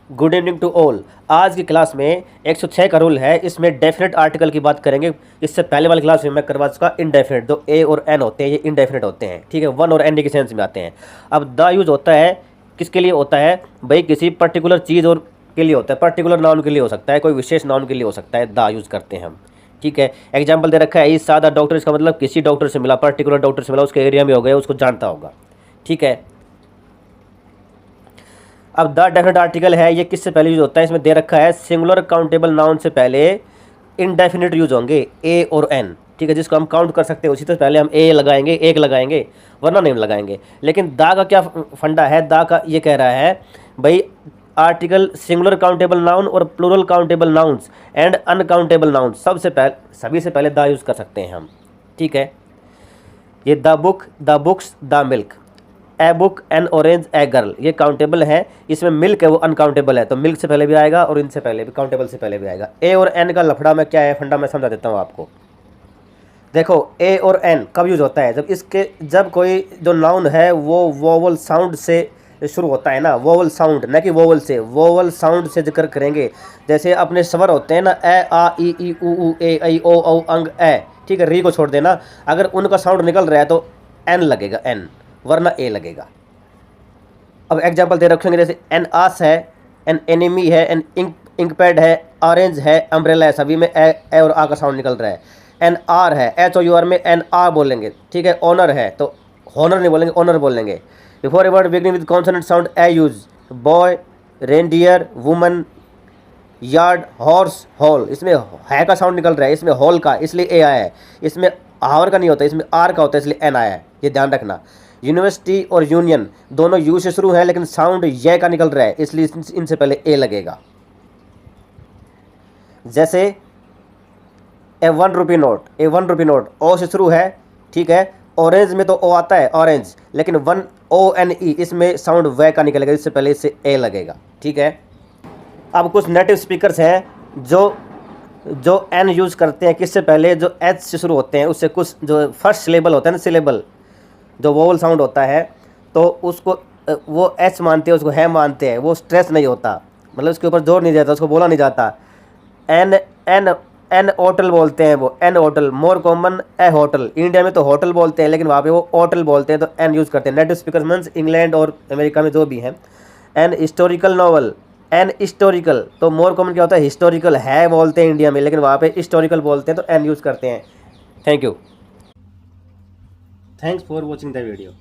Good evening to all. आज की class में 106 का रूल है, इसमें डेफिनेट आर्टिकल की बात करेंगे। इससे पहले वाली क्लास में मैं करवा चुका इनडेफिनेट। जो ए और एन होते हैं ये इनडेफिनेट होते हैं, ठीक है, वन और एन के सेंस में आते हैं। अब द यूज होता है किसके लिए होता है भाई, किसी पर्टिकुलर चीज़ और के लिए होता है, पर्टिकुलर नाउन के लिए हो सकता है, कोई विशेष नाउन के लिए हो सकता है, द यूज़ करते हैं हम, ठीक है। एग्जाम्पल दे रखा है इस सादा डॉक्टर, इसका मतलब किसी डॉक्टर से मिला, पर्टिकुलर डॉक्टर से मिला, उसके एरिया में हो गया, उसको जानता होगा, ठीक है। अब द डेफिनेट आर्टिकल है, ये किससे पहले यूज होता है, इसमें दे रखा है सिंगुलर काउंटेबल नाउन से पहले इनडेफिनिट यूज होंगे ए और एन, ठीक है, जिसको हम काउंट कर सकते हैं उसी से पहले हम ए लगाएंगे, एक लगाएंगे, वरना नहीं लगाएंगे। लेकिन दा का क्या फंडा है, दा का ये कह रहा है भाई आर्टिकल सिंगुलर काउंटेबल नाउन और plural countable nouns and uncountable nouns सभी से पहले दा यूज़ कर सकते हैं हम, ठीक है। ये the book, the books, the milk, a book, N orange, a girl, ये काउंटेबल है। इसमें मिल्क है वो अनकाउंटेबल है, तो मिल्क से पहले भी आएगा और इनसे पहले भी, काउंटेबल से पहले भी आएगा। ए और एन का लफड़ा में क्या है, फंडा मैं समझा देता हूँ आपको। देखो ए और एन कब यूज होता है, जब कोई जो नाउन है वो वोवल साउंड से शुरू होता है ना, वोवल साउंड, न कि वोवल से, वोवल साउंड से जिक्र करेंगे। जैसे अपने स्वर होते हैं ना, ए आ ई ऊ ए ऐ ओ औ अंग ए, ठीक है, री को छोड़ देना, अगर उनका साउंड निकल रहा है तो एन लगेगा, एन, वरना ए लगेगा। अब एग्जाम्पल दे रखेंगे, जैसे एन आस है, एन एनिमी है, एन इंक पैड है, ऑरेंज है, अम्ब्रेला है, सभी में ए और आ का साउंड निकल रहा है। एन आर है, एच ओ यू आर में एन आर बोलेंगे, ठीक है। ऑनर है तो हॉनर नहीं बोलेंगे, ऑनर बोलेंगे। Before a word beginning with consonant sound A use, boy, reindeer, woman, yard, horse, hall, इसमें है का साउंड निकल रहा है, इसमें हॉल का, इसलिए ए आया है। इसमें हावर का नहीं होता, इसमें आर का होता है, इसलिए एन आया है, ये ध्यान रखना। यूनिवर्सिटी और यूनियन दोनों यू से शुरू है, लेकिन साउंड ये का निकल रहा है, इसलिए इनसे पहले ए लगेगा। जैसे ए 1 रुपी नोट, ए 1 रुपी नोट ओ से शुरू है, ठीक है। ऑरेंज में तो ओ आता है, ऑरेंज, लेकिन 1 ओ एन ई, इसमें साउंड वे का निकलेगा, इससे पहले इससे ए लगेगा, ठीक है। अब कुछ नेटिव स्पीकर्स हैं जो एन यूज़ करते हैं किससे पहले, जो एच से शुरू होते हैं, उससे कुछ जो फर्स्ट सिलेबल होता है ना, सिलेबल जो वोवल साउंड होता है, तो उसको वो एच मानते हैं, उसको है मानते हैं, वो स्ट्रेस नहीं होता, मतलब उसके ऊपर जोर नहीं जाता, उसको बोला नहीं जाता। एन एन एन होटल बोलते हैं, वो N hotel, more common A hotel, India में तो होटल बोलते हैं, लेकिन वहाँ पे वो होटल बोलते हैं, तो एन यूज़ करते हैं। नेटिव स्पीकर मीन्स इंग्लैंड और अमेरिका में जो भी हैं। An historical novel, an historical, तो मोर कॉमन क्या होता है, हिस्टोरिकल है बोलते हैं इंडिया में, लेकिन वहाँ पे हिस्टोरिकल बोलते हैं, तो एन यूज़ करते हैं। Thank you, thanks for watching the video.